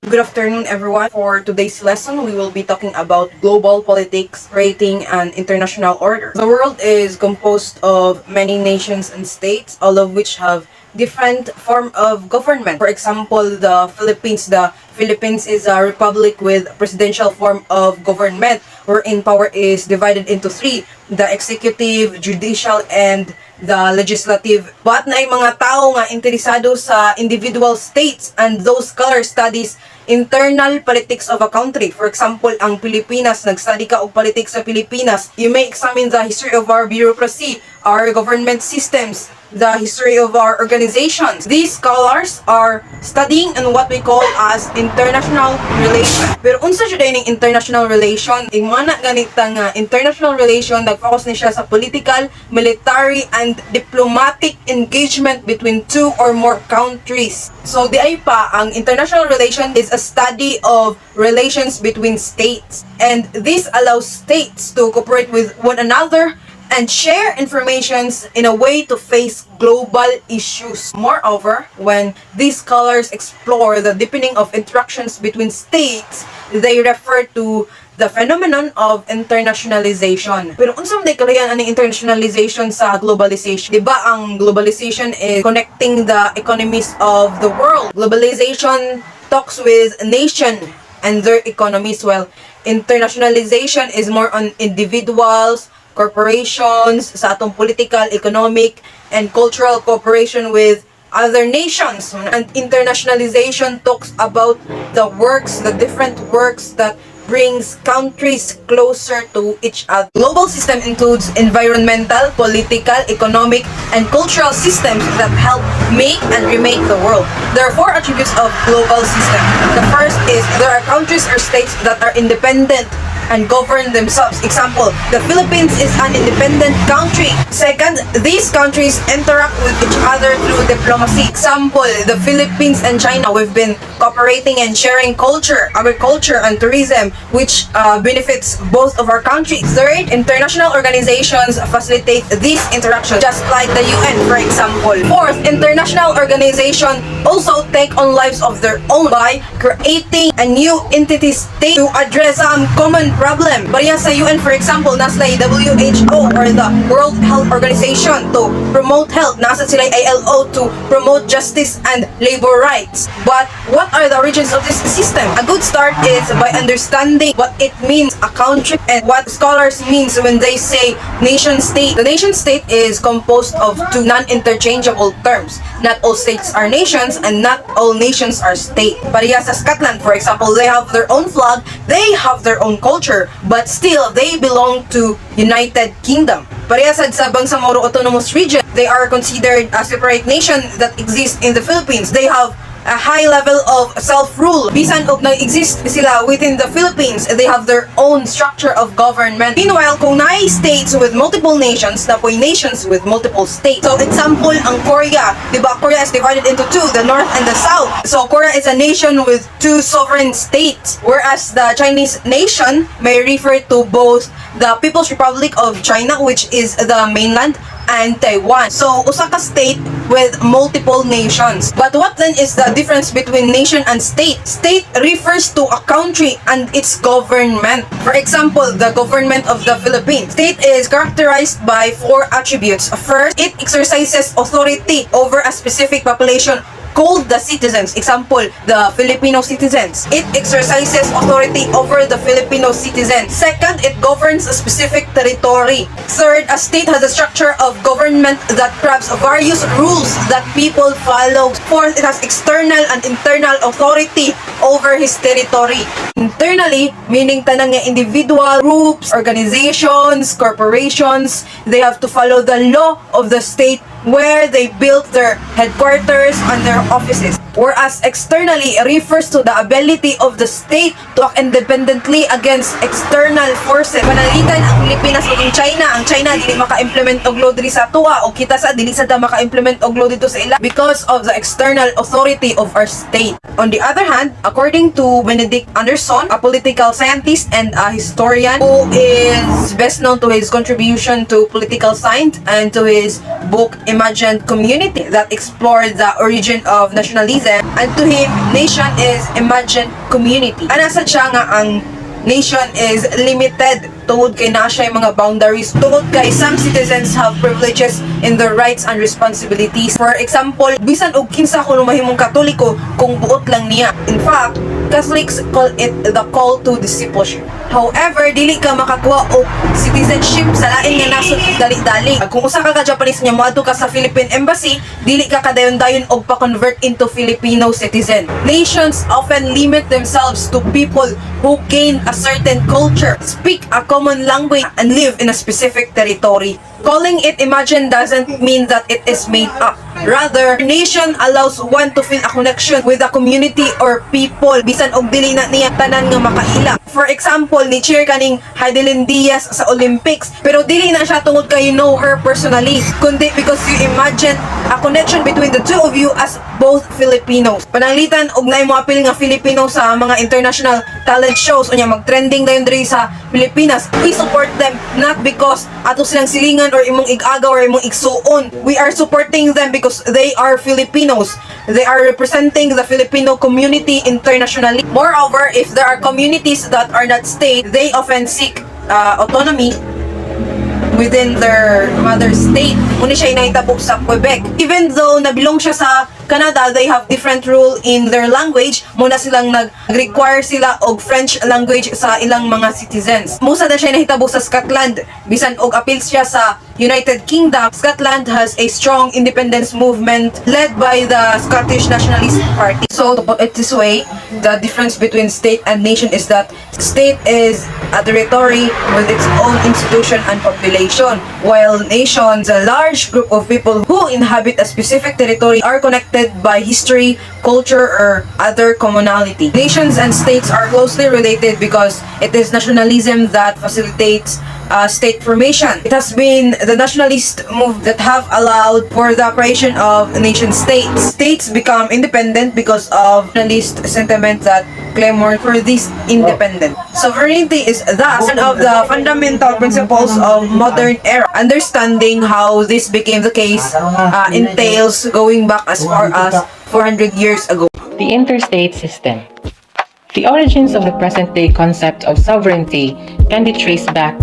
Good afternoon, everyone. For today's lesson, we will be talking about global politics, rating, and international order. The world is composed of many nations and states, all of which have different form of government. For example, the Philippines. The Philippines is a republic with presidential form of government, wherein power is divided into three: the executive, judicial, and the legislative. But na mga tao nga interesado sa individual states, and those scholar studies internal politics of a country. For example, ang Pilipinas, nag-study ka og politics sa Pilipinas, you may examine the history of our bureaucracy, our government systems, the history of our organizations. These scholars are studying in what we call as international relation. Pero unsa jud ning international relation? Ingmana ganita nga international relation, nag-focus ni siya sa political, military, and diplomatic engagement between two or more countries. So di ay pa, ang international relation is a study of relations between states, and this allows states to cooperate with one another and share informations in a way to face global issues. Moreover, when these scholars explore the deepening of interactions between states, they refer to the phenomenon of internationalization. Pero unsam day kalayan ani internationalization sa globalization? Diba ang globalization is connecting the economies of the world. Globalization talks with nation and their economies, while internationalization is more on individuals, corporations, sa atong political, economic, and cultural cooperation with other nations. And internationalization talks about the works, the different works that brings countries closer to each other. Global system includes environmental, political, economic, and cultural systems that help make and remake the world. There are four attributes of global system. The first is there are countries or states that are independent and govern themselves. Example, the Philippines is an independent country. Second, these countries interact with each other through diplomacy. Example, the Philippines and China, we've been cooperating and sharing culture, agriculture, and tourism, which benefits both of our countries. Third, international organizations facilitate these interactions, just like the UN, for example. Fourth, international organizations also take on lives of their own by creating a new entity state to address some common problem. Bariya sa UN, for example, nasa WHO or the World Health Organization to promote health. Nasa sila ILO to promote justice and labor rights. But what are the origins of this system? A good start is by understanding what it means, a country, and what scholars means when they say nation state. The nation state is composed of two non-interchangeable terms. Not all states are nations, and not all nations are state. Bariya sa Scotland, for example, they have their own flag, they have their own culture, but still they belong to United Kingdom. Parehasad sa Bangsamoro Autonomous Region, they are considered a separate nation that exists in the Philippines. They have a high level of self-rule. Bisan og nag-exist sila within the Philippines, they have their own structure of government. Meanwhile, kung naay states with multiple nations, napoy nations with multiple states. So, example, ang Korea, diba? Korea is divided into two, the North and the South. So, Korea is a nation with two sovereign states, whereas the Chinese nation may refer to both the People's Republic of China, which is the mainland, and Taiwan. So, usa ka state with multiple nations. But what then is the difference between nation and state? State refers to a country and its government. For example, the government of the Philippines. State is characterized by four attributes. First, it exercises authority over a specific population called the citizens. Example, the Filipino citizens. It exercises authority over the Filipino citizens. Second, it governs a specific territory. Third, a state has a structure of government that grabs various rules that people follow. Fourth, it has external and internal authority over his territory. Internally, meaning tanang nga individual, groups, organizations, corporations, they have to follow the law of the state where they built their headquarters and their offices. Whereas externally, it refers to the ability of the state to act independently against external forces. Panalitan ang Pilipinas o ang China dili maka-implement og law diri sa tuwa o kita sa dili sa da maka-implement og law dito sa ila because of the external authority of our state. On the other hand, according to Benedict Anderson, a political scientist and a historian who is best known to his contribution to political science and to his book Imagined Community that explored the origin of nationalism, them, and to him, nation is imagined community. Anasa siya nga ang nation is limited tungod kay naa siya yung mga boundaries, tungod kay some citizens have privileges in their rights and responsibilities. For example, bisan og kinsa kuno mahimong Katoliko kung buot lang niya. In fact, Catholics call it the call to discipleship. However, dili ka makakuha og citizenship sa lain nga nasod dali-dali. Kung usa ka Japanese nga moadto ka sa Philippine Embassy, dili ka kadayon-dayon og pa-convert into Filipino citizen. Nations often limit themselves to people who gain a certain culture, speak a common language, and live in a specific territory. Calling it imagined doesn't mean that it is made up. Rather, nation allows one to feel a connection with a community or people bisan og dili na niya tanan nga makaila. For example, ni cheer kaning Heidelin Diaz sa Olympics, pero dili na siya tungod kay you know her personally, kundi because you imagine a connection between the two of you as both Filipinos. Pananglitan og naay mo apil nga Filipino sa mga international talent shows unya mag-trending dayon diri sa Pilipinas. We support them not because ato silang silingan or imong ig-agaw or imong igsuon. We are supporting them because they are Filipinos. They are representing the Filipino community internationally. Moreover, if there are communities that are not state, they often seek autonomy within their mother state. Muna siya inaitabo sa Quebec. Even though nabilong siya sa Canada, they have different rule in their language. Muna silang nag-require sila og French language sa ilang mga citizens. Musa na siya nahitabo sa Scotland. Bisan og appeal siya sa United Kingdom, Scotland has a strong independence movement led by the Scottish Nationalist Party. So, to put it this way, the difference between state and nation is that state is a territory with its own institution and population, while nations, a large group of people who inhabit a specific territory, are connected by history, culture, or other commonality. Nations and states are closely related because it is nationalism that facilitates state formation. It has been the nationalist move that have allowed for the creation of nation states. States become independent because of nationalist sentiment that clamor for this independence. Sovereignty is thus one of the fundamental principles of modern era. Understanding how this became the case entails going back as far as 400 years ago. The interstate system. The origins of the present-day concept of sovereignty can be traced back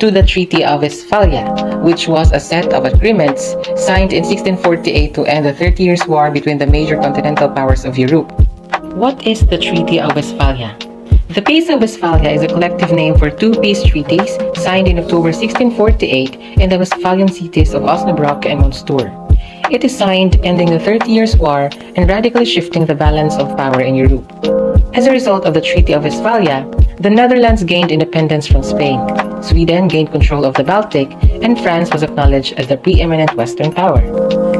to the Treaty of Westphalia, which was a set of agreements signed in 1648 to end the 30 Years' War between the major continental powers of Europe. What is the Treaty of Westphalia? The Peace of Westphalia is a collective name for two peace treaties signed in October 1648 in the Westphalian cities of Osnabrück and Münster. It is signed ending the 30 Years' War and radically shifting the balance of power in Europe. As a result of the Treaty of Westphalia, the Netherlands gained independence from Spain, Sweden gained control of the Baltic, and France was acknowledged as the preeminent Western power.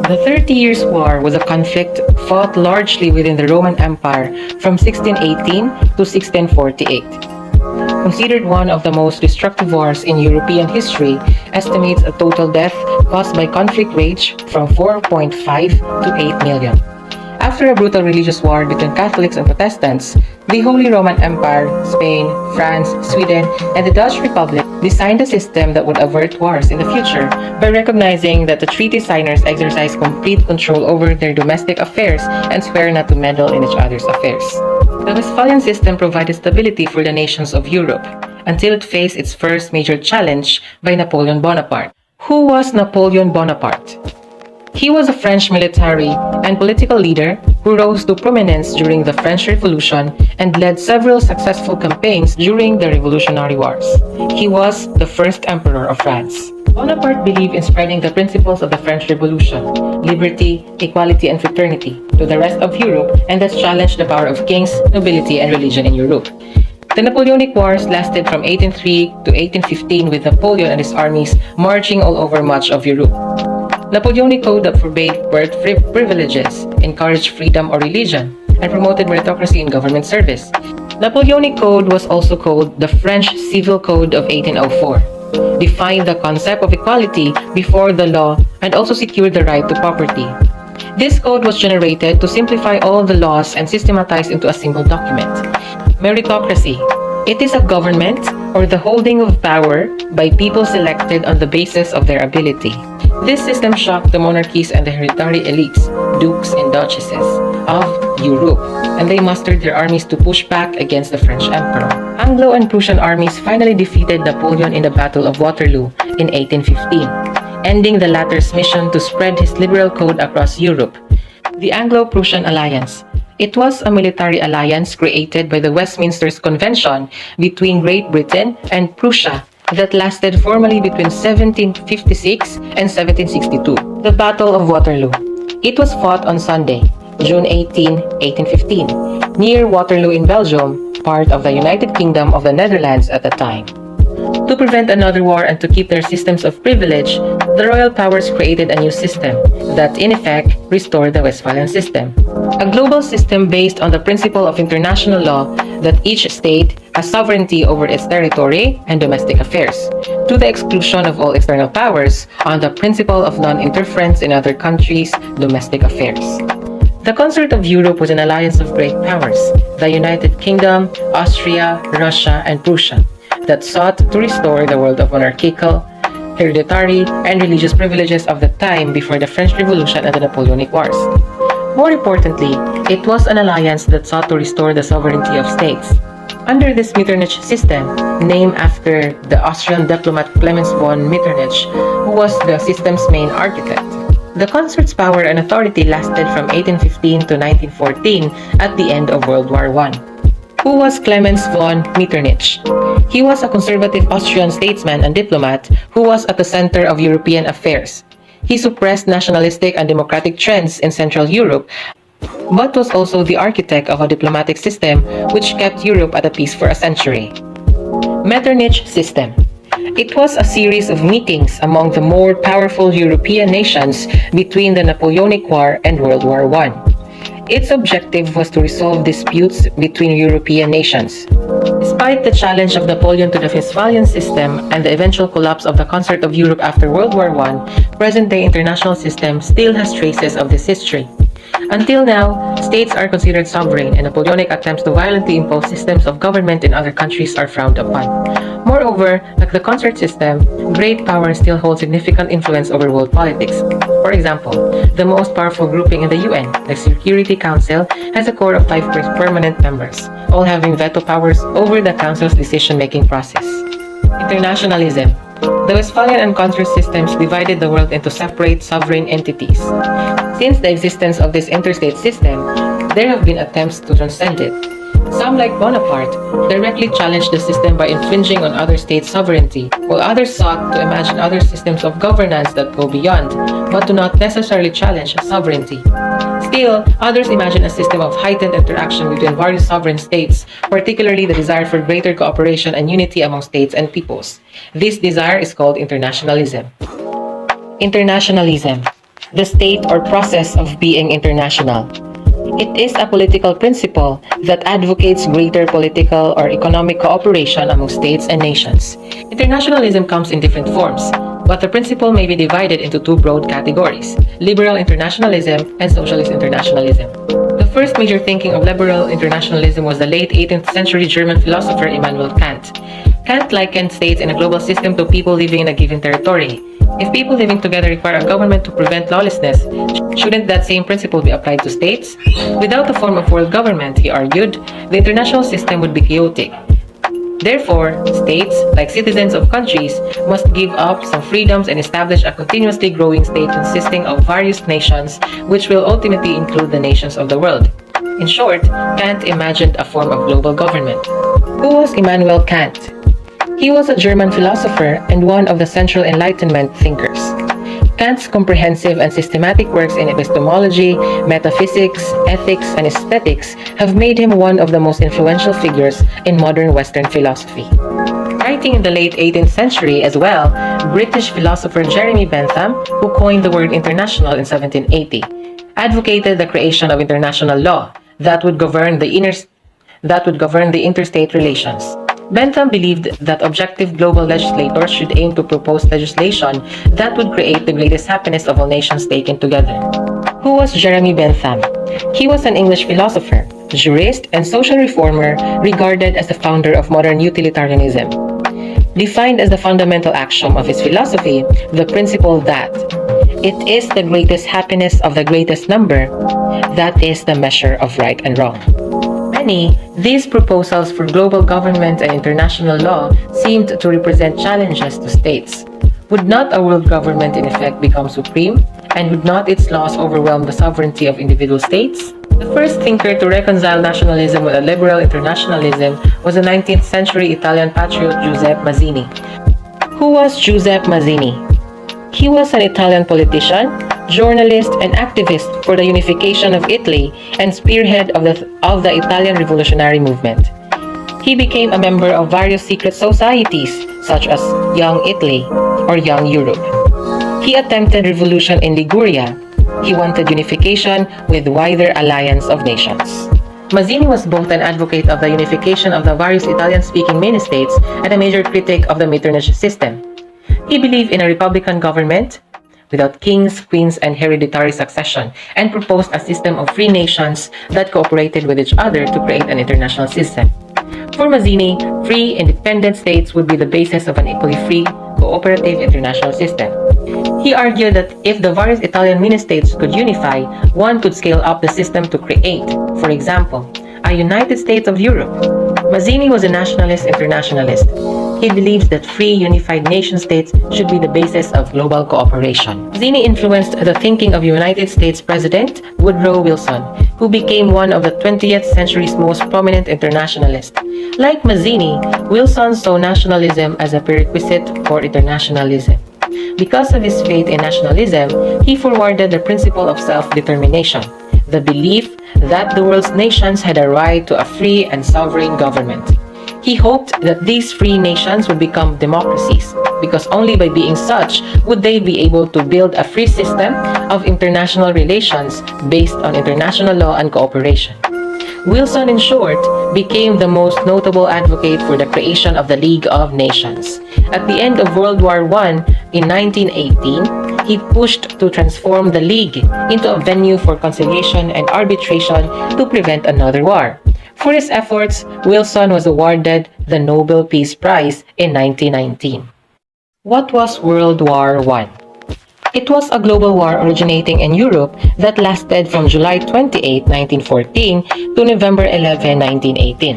The 30 Years' War was a conflict fought largely within the Roman Empire from 1618 to 1648. Considered one of the most destructive wars in European history, estimates a total death caused by conflict ranged from 4.5 to 8 million. After a brutal religious war between Catholics and Protestants, the Holy Roman Empire, Spain, France, Sweden, and the Dutch Republic designed a system that would avert wars in the future by recognizing that the treaty signers exercise complete control over their domestic affairs and swear not to meddle in each other's affairs. The Westphalian system provided stability for the nations of Europe until it faced its first major challenge by Napoleon Bonaparte. Who was Napoleon Bonaparte? He was a French military and political leader who rose to prominence during the French Revolution and led several successful campaigns during the Revolutionary Wars. He was the first emperor of France. Bonaparte believed in spreading the principles of the French Revolution, liberty, equality, and fraternity, to the rest of Europe, and thus challenged the power of kings, nobility, and religion in Europe. The Napoleonic Wars lasted from 1803 to 1815 with Napoleon and his armies marching all over much of Europe. Napoleonic Code that forbade birth privileges, encouraged freedom or religion, and promoted meritocracy in government service. Napoleonic Code was also called the French Civil Code of 1804, defined the concept of equality before the law and also secured the right to property. This code was generated to simplify all the laws and systematize into a single document. Meritocracy. It is a government or the holding of power by people selected on the basis of their ability. This system shocked the monarchies and the hereditary elites, dukes and duchesses, of Europe, and they mustered their armies to push back against the French emperor. Anglo and Prussian armies finally defeated Napoleon in the Battle of Waterloo in 1815, ending the latter's mission to spread his liberal code across Europe. The Anglo-Prussian Alliance. It was a military alliance created by the Westminster Convention between Great Britain and Prussia that lasted formally between 1756 and 1762. The Battle of Waterloo. It was fought on Sunday, June 18, 1815, near Waterloo in Belgium, part of the United Kingdom of the Netherlands at the time. To prevent another war and to keep their systems of privilege, the royal powers created a new system that, in effect, restored the Westphalian system. A global system based on the principle of international law that each state has sovereignty over its territory and domestic affairs, to the exclusion of all external powers on the principle of non-interference in other countries' domestic affairs. The Concert of Europe was an alliance of great powers, the United Kingdom, Austria, Russia, and Prussia, that sought to restore the world of monarchical, hereditary, and religious privileges of the time before the French Revolution and the Napoleonic Wars. More importantly, it was an alliance that sought to restore the sovereignty of states. Under this Metternich system, named after the Austrian diplomat Clemens von Metternich, who was the system's main architect, the concert's power and authority lasted from 1815 to 1914 at the end of World War I. Who was Clemens von Metternich? He was a conservative Austrian statesman and diplomat who was at the center of European affairs. He suppressed nationalistic and democratic trends in Central Europe, but was also the architect of a diplomatic system which kept Europe at peace for a century. Metternich System. It was a series of meetings among the more powerful European nations between the Napoleonic War and World War I. Its objective was to resolve disputes between European nations. Despite the challenge of Napoleon to the Westphalian system and the eventual collapse of the Concert of Europe after World War I, present-day international system still has traces of this history. Until now, states are considered sovereign, and Napoleonic attempts to violently impose systems of government in other countries are frowned upon. Moreover, like the concert system, great powers still hold significant influence over world politics. For example, the most powerful grouping in the UN, the Security Council, has a core of 5 permanent members, all having veto powers over the Council's decision-making process. Internationalism. The Westphalian and concert systems divided the world into separate sovereign entities. Since the existence of this interstate system, there have been attempts to transcend it. Some, like Bonaparte, directly challenged the system by infringing on other states' sovereignty, while others sought to imagine other systems of governance that go beyond, but do not necessarily challenge sovereignty. Still, others imagine a system of heightened interaction between various sovereign states, particularly the desire for greater cooperation and unity among states and peoples. This desire is called internationalism. Internationalism, the state or process of being international. It is a political principle that advocates greater political or economic cooperation among states and nations. Internationalism comes in different forms, but the principle may be divided into 2 broad categories: liberal internationalism and socialist internationalism. The first major thinking of liberal internationalism was the late 18th century German philosopher Immanuel Kant. Kant likened states in a global system to people living in a given territory. If people living together require a government to prevent lawlessness, shouldn't that same principle be applied to states? Without a form of world government, he argued, the international system would be chaotic. Therefore, states, like citizens of countries, must give up some freedoms and establish a continuously growing state consisting of various nations, which will ultimately include the nations of the world. In short, Kant imagined a form of global government. Who was Immanuel Kant? He was a German philosopher and one of the Central Enlightenment thinkers. Kant's comprehensive and systematic works in epistemology, metaphysics, ethics, and aesthetics have made him one of the most influential figures in modern Western philosophy. Writing in the late 18th century as well, British philosopher Jeremy Bentham, who coined the word international in 1780, advocated the creation of international law that would govern the interstate relations. Bentham believed that objective global legislators should aim to propose legislation that would create the greatest happiness of all nations taken together. Who was Jeremy Bentham? He was an English philosopher, jurist, and social reformer regarded as the founder of modern utilitarianism. Defined as the fundamental axiom of his philosophy, the principle that It is the greatest happiness of the greatest number. That is the measure of right and wrong. Many, these proposals for global government and international law seemed to represent challenges to states. Would not a world government in effect become supreme? And would not its laws overwhelm the sovereignty of individual states? The first thinker to reconcile nationalism with a liberal internationalism was the 19th century Italian patriot Giuseppe Mazzini. Who was Giuseppe Mazzini? He was an Italian politician, journalist, and activist for the unification of Italy and spearhead of the Italian revolutionary movement. He became a member of various secret societies, such as Young Italy or Young Europe. He attempted revolution in Liguria. He wanted unification with wider alliance of nations. Mazzini was both an advocate of the unification of the various Italian-speaking mini-states and a major critic of the Metternich system. He believed in a republican government without kings, queens, and hereditary succession, and proposed a system of free nations that cooperated with each other to create an international system. For Mazzini, free, independent states would be the basis of an equally free, cooperative international system. He argued that if the various Italian mini-states could unify, one could scale up the system to create, for example, a United States of Europe. Mazzini was a nationalist internationalist. He believes that free, unified nation-states should be the basis of global cooperation. Mazzini influenced the thinking of United States President Woodrow Wilson, who became one of the 20th century's most prominent internationalists. Like Mazzini, Wilson saw nationalism as a prerequisite for internationalism. Because of his faith in nationalism, he forwarded the principle of self-determination, the belief that the world's nations had a right to a free and sovereign government. He hoped that these free nations would become democracies, because only by being such would they be able to build a free system of international relations based on international law and cooperation. Wilson, in short, became the most notable advocate for the creation of the League of Nations. At the end of World War I in 1918, he pushed to transform the League into a venue for conciliation and arbitration to prevent another war. For his efforts, Wilson was awarded the Nobel Peace Prize in 1919. What was World War I? It was a global war originating in Europe that lasted from July 28, 1914 to November 11, 1918.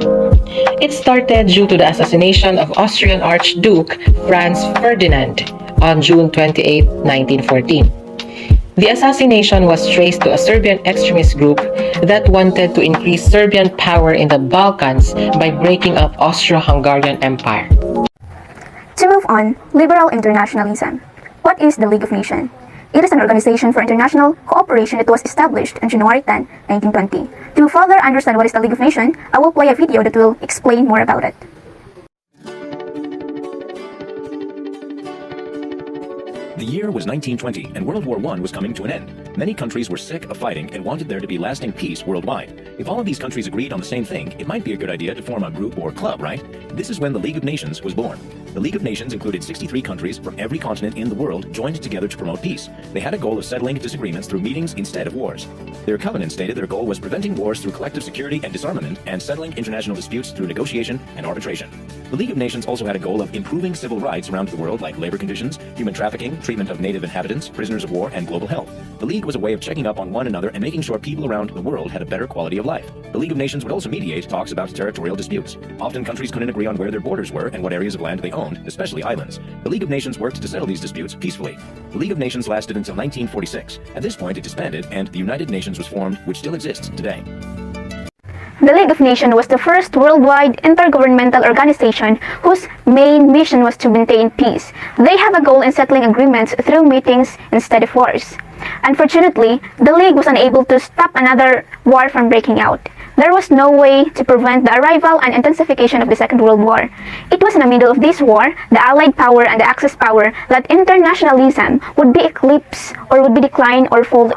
It started due to the assassination of Austrian Archduke Franz Ferdinand on June 28, 1914. The assassination was traced to a Serbian extremist group that wanted to increase Serbian power in the Balkans by breaking up Austro-Hungarian Empire. To move on, liberal internationalism. What is the League of Nations? It is an organization for international cooperation that was established on January 10, 1920. To further understand what is the League of Nations, I will play a video that will explain more about it. The year was 1920, and World War I was coming to an end. Many countries were sick of fighting and wanted there to be lasting peace worldwide. If all of these countries agreed on the same thing, it might be a good idea to form a group or club, right? This is when the League of Nations was born. The League of Nations included 63 countries from every continent in the world joined together to promote peace. They had a goal of settling disagreements through meetings instead of wars. Their covenant stated their goal was preventing wars through collective security and disarmament and settling international disputes through negotiation and arbitration. The League of Nations also had a goal of improving civil rights around the world, like labor conditions, human trafficking, treatment of native inhabitants, prisoners of war, and global health. The League was a way of checking up on one another and making sure people around the world had a better quality of life. The League of Nations would also mediate talks about territorial disputes. Often countries couldn't agree on where their borders were and what areas of land they owned, especially islands. The League of Nations worked to settle these disputes peacefully. The League of Nations lasted until 1946. At this point, it disbanded, and the United Nations was formed, which still exists today. The League of Nations was the first worldwide intergovernmental organization whose main mission was to maintain peace. They have a goal in settling agreements through meetings instead of wars. Unfortunately, the League was unable to stop another war from breaking out. There was no way to prevent the arrival and intensification of the Second World War. It was in the middle of this war, the Allied power and the Axis power, that internationalism would be eclipsed or would be declined or fall.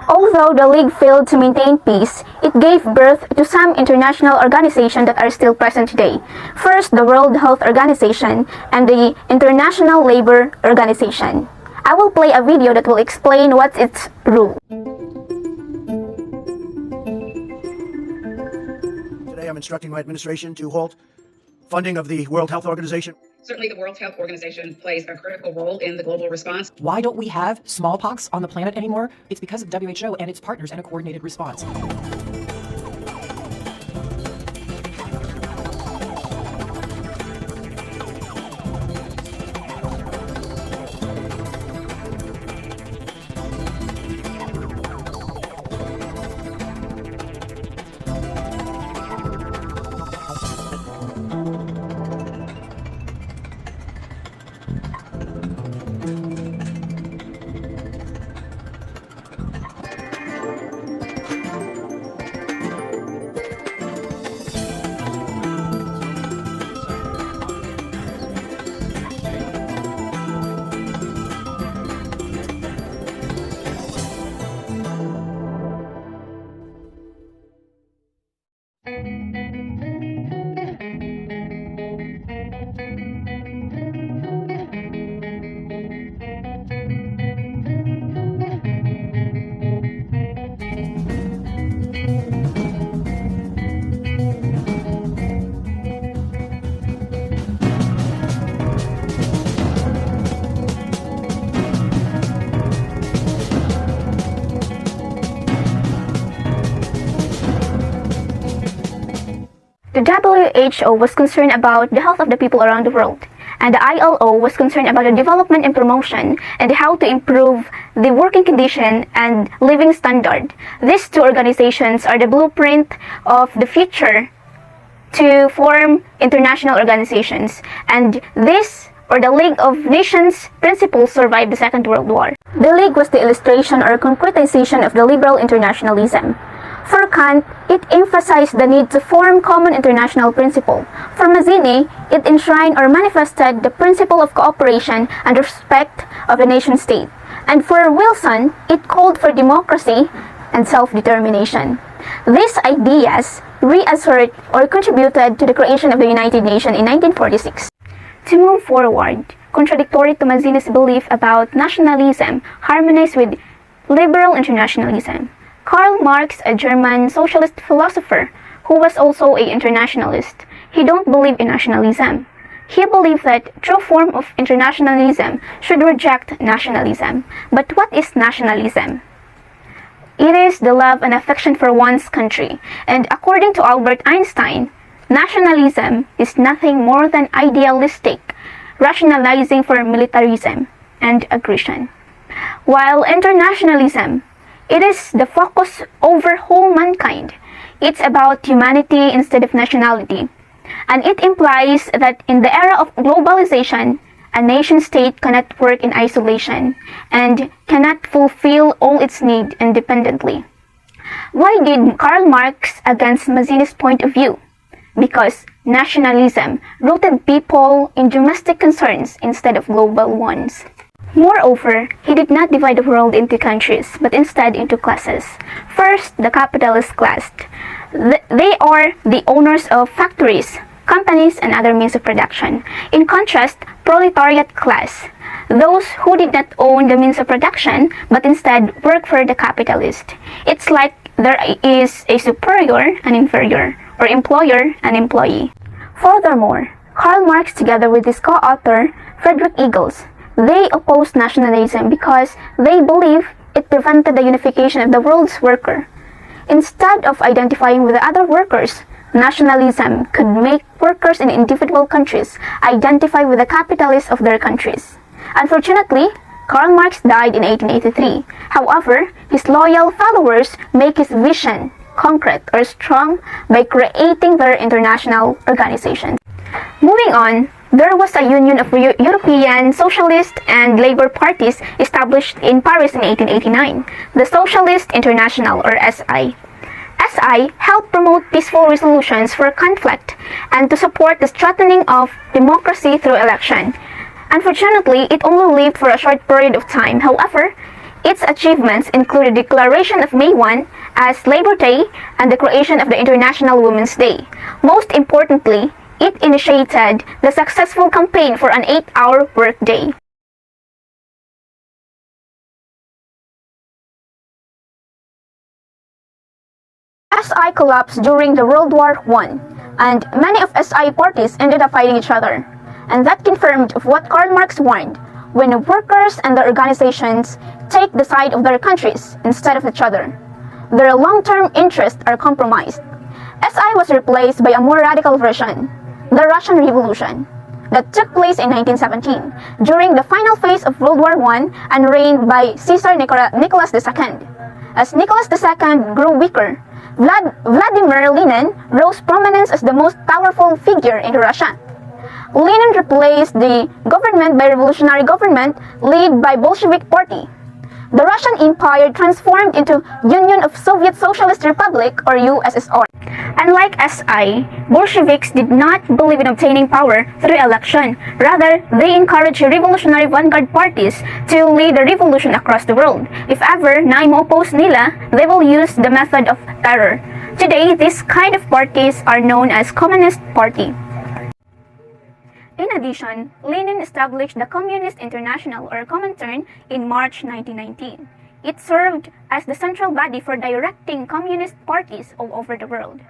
Although the League failed to maintain peace, it gave birth to some international organizations that are still present today. First, the World Health Organization and the International Labour Organization. I will play a video that will explain what's its rule. Today I'm instructing my administration to halt funding of the World Health Organization Certainly, the World Health Organization plays a critical role in the global response. Why don't we have smallpox on the planet anymore? It's because of WHO and its partners and a coordinated response. The WHO was concerned about the health of the people around the world, and the ILO was concerned about the development and promotion and how to improve the working condition and living standard. These two organizations are the blueprint of the future to form international organizations, and this or the League of Nations principles survived the Second World War. The League was the illustration or concretization of the liberal internationalism. For Kant, it emphasized the need to form common international principle. For Mazzini, it enshrined or manifested the principle of cooperation and respect of the nation-state. And for Wilson, it called for democracy and self-determination. These ideas reassert or contributed to the creation of the United Nations in 1946. To move forward, contradictory to Mazzini's belief about nationalism, harmonized with liberal internationalism. Karl Marx, a German socialist philosopher who was also an internationalist, he don't believe in nationalism. He believed that true form of internationalism should reject nationalism. But what is nationalism? It is the love and affection for one's country. And according to Albert Einstein, nationalism is nothing more than idealistic, rationalizing for militarism and aggression. While internationalism, it is the focus over whole mankind. It's about humanity instead of nationality. And it implies that in the era of globalization, a nation-state cannot work in isolation and cannot fulfill all its needs independently. Why did Karl Marx against Mazzini's point of view? Because nationalism rooted people in domestic concerns instead of global ones. Moreover, he did not divide the world into countries, but instead into classes. First, the capitalist class. They are the owners of factories, companies, and other means of production. In contrast, proletariat class. Those who did not own the means of production, but instead work for the capitalist. It's like there is a superior and inferior, or employer and employee. Furthermore, Karl Marx together with his co-author, Friedrich Engels, they opposed nationalism because they believe it prevented the unification of the world's worker. Instead of identifying with the other workers, nationalism could make workers in individual countries identify with the capitalists of their countries. Unfortunately, Karl Marx died in 1883. However, his loyal followers make his vision concrete or strong by creating their international organizations. Moving on, there was a union of European socialist and labor parties established in Paris in 1889, the Socialist International or SI. SI helped promote peaceful resolutions for conflict and to support the strengthening of democracy through election. Unfortunately, it only lived for a short period of time. However, its achievements include the declaration of May 1 as Labor Day and the creation of the International Women's Day. Most importantly, it initiated the successful campaign for an 8-hour workday. SI collapsed during the World War I, and many of SI parties ended up fighting each other. and that confirmed of what Karl Marx warned: when the workers and the organizations take the side of their countries instead of each other, their long-term interests are compromised. SI was replaced by a more radical version, the Russian Revolution, that took place in 1917 during the final phase of World War I and reigned by Caesar Nicholas II. As Nicholas II grew weaker, Vladimir Lenin rose prominence as the most powerful figure in Russia. Lenin replaced the government by revolutionary government led by Bolshevik Party. The Russian Empire transformed into Union of Soviet Socialist Republic or USSR. Unlike SI, Bolsheviks did not believe in obtaining power through election. Rather, they encouraged revolutionary vanguard parties to lead the revolution across the world. If ever na ma-oppose nila, they will use the method of terror. Today, these kind of parties are known as Communist Party. In addition, Lenin established the Communist International or Comintern in March 1919. It served as the central body for directing communist parties all over the world.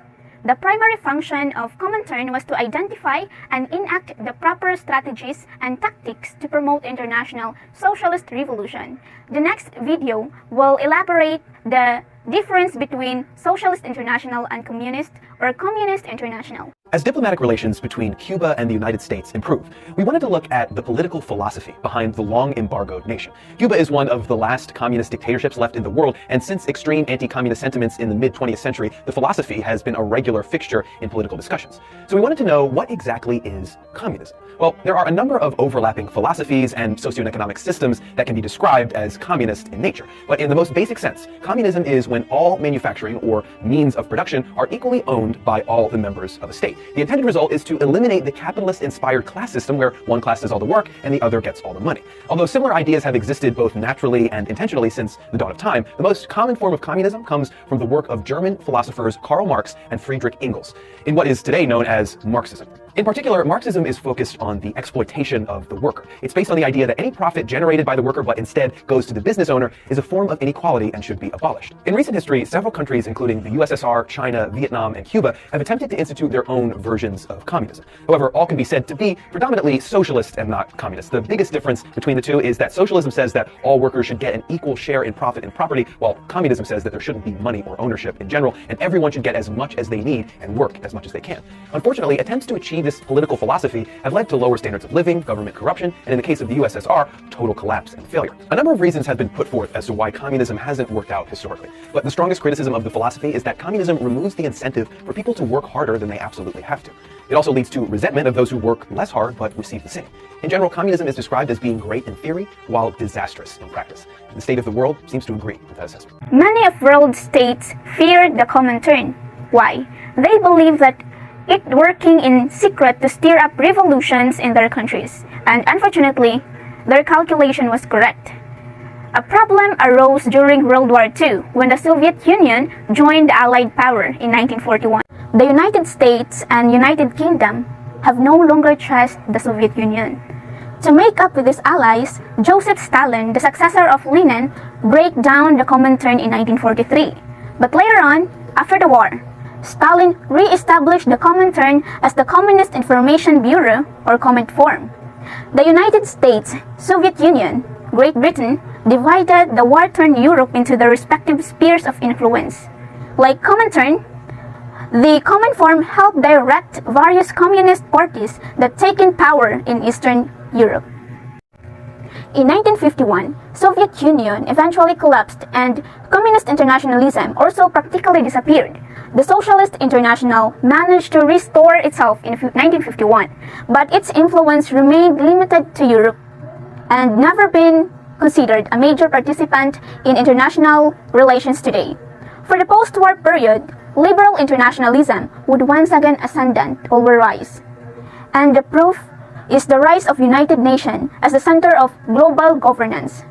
The primary function of Comintern was to identify and enact the proper strategies and tactics to promote international socialist revolution. The next video will elaborate the difference between Socialist International and Communist or Communist International. As diplomatic relations between Cuba and the United States improve, we wanted to look at the political philosophy behind the long-embargoed nation. Cuba is one of the last communist dictatorships left in the world, and since extreme anti-communist sentiments in the mid-20th century, the philosophy has been a regular fixture in political discussions. So we wanted to know, what exactly is communism? Well, there are a number of overlapping philosophies and socioeconomic systems that can be described as communist in nature. But in the most basic sense, communism is when all manufacturing or means of production are equally owned by all the members of a state. The intended result is to eliminate the capitalist-inspired class system where one class does all the work and the other gets all the money. Although similar ideas have existed both naturally and intentionally since the dawn of time, the most common form of communism comes from the work of German philosophers Karl Marx and Friedrich Engels, in what is today known as Marxism. In particular, Marxism is focused on the exploitation of the worker. It's based on the idea that any profit generated by the worker but instead goes to the business owner is a form of inequality and should be abolished. In recent history, several countries, including the USSR, China, Vietnam, and Cuba, have attempted to institute their own versions of communism. However, all can be said to be predominantly socialist and not communist. The biggest difference between the two is that socialism says that all workers should get an equal share in profit and property, while communism says that there shouldn't be money or ownership in general, and everyone should get as much as they need and work as much as they can. Unfortunately, attempts to achieve this political philosophy have led to lower standards of living, government corruption, and in the case of the USSR, total collapse and failure. A number of reasons have been put forth as to why communism hasn't worked out historically, but the strongest criticism of the philosophy is that communism removes the incentive for people to work harder than they absolutely have to. It also leads to resentment of those who work less hard but receive the same. In general, communism is described as being great in theory while disastrous in practice. The state of the world seems to agree with that assessment. Many of world states feared the Comintern. Why? They believe that it working in secret to stir up revolutions in their countries, and unfortunately, their calculation was correct. A problem arose during World War II when the Soviet Union joined the Allied power in 1941. The United States and United Kingdom have no longer trust the Soviet Union. To make up with these allies, Joseph Stalin, the successor of Lenin, break down the Comintern in 1943. But later on, after the war, Stalin re-established the Comintern as the Communist Information Bureau or Comintform. The United States, Soviet Union, Great Britain divided the war-torn Europe into their respective spheres of influence. Like Comintern, the Comintform helped direct various communist parties that taken power in Eastern Europe. In 1951, Soviet Union eventually collapsed and Communist Internationalism also practically disappeared. The Socialist International managed to restore itself in 1951, but its influence remained limited to Europe and never been considered a major participant in international relations today. For the post-war period, liberal internationalism would once again ascendant over rise. And the proof is the rise of United Nations as the center of global governance.